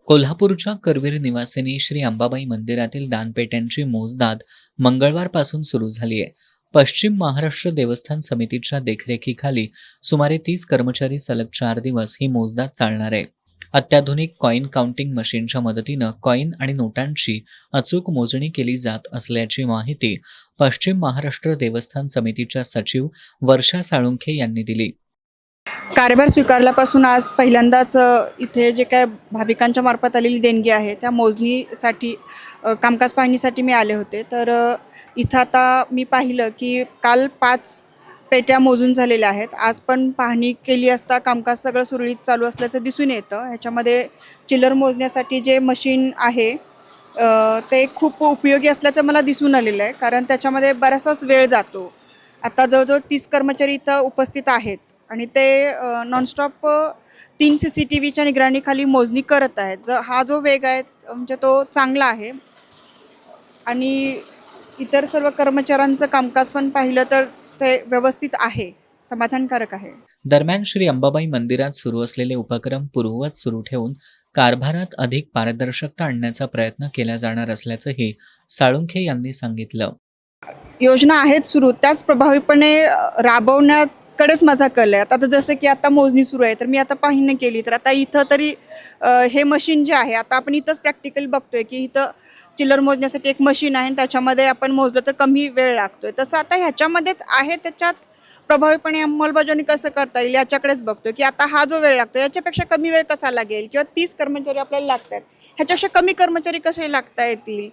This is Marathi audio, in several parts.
कोल्हापूरच्या करवीर निवासिनी श्री अंबाबाई मंदिरातील दानपेट्यांची मोजदाद मंगळवारपासून सुरू झाली आहे. पश्चिम महाराष्ट्र देवस्थान समितीच्या देखरेखीखाली सुमारे 30 कर्मचारी सलग 4 दिवस ही मोजदाद चालणार आहे. अत्याधुनिक कॉईन काउंटिंग मशीनच्या मदतीनं कॉईन आणि नोटांची अचूक मोजणी केली जात असल्याची माहिती पश्चिम महाराष्ट्र देवस्थान समितीच्या सचिव वर्षा साळुंखे यांनी दिली. कार्यभार स्वीकारल्यापासून आज पहिल्यांदाच इथे जे काय भाविकांच्या मार्फत आलेली देणगी आहे त्या मोजणीसाठी कामकाज पाहणीसाठी मी आले होते. तर इथं आता मी पाहिलं की काल 5 पेट्या मोजून झालेल्या आहेत. आज पण पाहणी केली असता कामकाज सगळं सुरळीत चालू असल्याचं दिसून येतं. ह्याच्यामध्ये चिल्लर मोजण्यासाठी जे मशीन आहे ते खूप उपयोगी असल्याचं मला दिसून आलेलं आहे, कारण त्याच्यामध्ये बराचसाच वेळ जातो. आता जवळजवळ 30 कर्मचारी इथं उपस्थित आहेत आणि ते नॉनस्टॉप 3 CCTVच्या निगराणीखाली मोजणी करत आहेत. हा जो वेग आहे म्हणजे तो चांगला आहे आणि इतर सर्व कर्मचाऱ्यांचं कामकाज पण पाहिलं तर ते व्यवस्थित आहे, समाधानकारक आहे. दरम्यान श्री अंबाबाई मंदिरात सुरू असलेले उपक्रम पूर्ववत सुरू ठेवून कारभारात अधिक पारदर्शकता आणण्याचा प्रयत्न केला जाणार असल्याचंही साळुंखे यांनी सांगितलं. योजना आहेत सुरू, त्याच प्रभावीपणे राबवण्याकडेच माझा कल आहे. आता जसं की आता मोजणी सुरू आहे, तर मी आता पाहणी केली तर आता इथं तरी हे मशीन जे आहे, आता आपण इथंच प्रॅक्टिकल बघतोय की इथं चिल्लर मोजण्यासाठी एक मशीन आहे आणि त्याच्यामध्ये आपण मोजलं तर कमी वेळ लागतोय. तसं आता ह्याच्यामध्येच आहे, त्याच्यात प्रभावीपणे अंमलबजावणी कसं करता येईल याच्याकडेच बघतोय की आता हा जो वेळ लागतो याच्यापेक्षा कमी वेळ कसा लागेल, किंवा 30 कर्मचारी आपल्याला लागतात ह्याच्यापेक्षा कमी कर्मचारी कसे लागता येतील,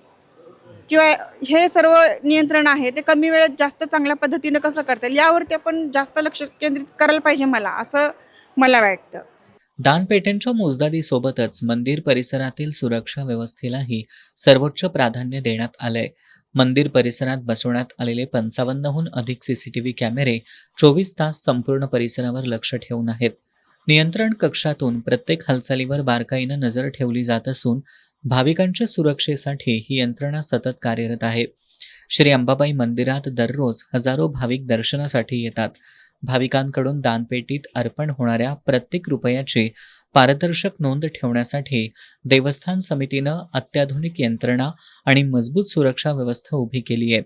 किंवा हे सर्व नियंत्रण आहे ते कमी वेळेत जास्त चांगल्या पद्धतीनं कसं करता येईल यावरती आपण जास्त लक्ष केंद्रित करायला पाहिजे, असं मला वाटतं. दानपेट्यांच्या मोजदादीसोबतच मंदिर परिसरातील सुरक्षा व्यवस्थेलाही सर्वोच्च प्राधान्य देण्यात आलंय. मंदिर परिसरात बसवण्यात आलेले 55हून अधिक CCTV कॅमेरे 24 तास संपूर्ण परिसरावर लक्ष ठेवून आहेत. नियंत्रण कक्षातून प्रत्येक हालचालीवर बारकाईनं नजर ठेवली जात असून भाविकांच्या सुरक्षेसाठी ही यंत्रणा सतत कार्यरत आहे. श्री अंबाबाई मंदिरात दररोज हजारो भाविक दर्शनासाठी येतात. भाविकांकडून दानपेटीत अर्पण होणाऱ्या प्रत्येक रुपयाची पारदर्शक नोंद ठेवण्यासाठी देवस्थान समितीनं अत्याधुनिक यंत्रणा आणि मजबूत सुरक्षा व्यवस्था उभी केली आहे.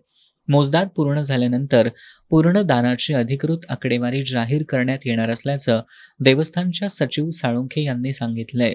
मोजदाद पूर्ण झाल्यानंतर पूर्ण दानाची अधिकृत आकडेवारी जाहीर करण्यात येणार असल्याचं देवस्थानच्या सचिव साळुंखे यांनी सांगितलंय.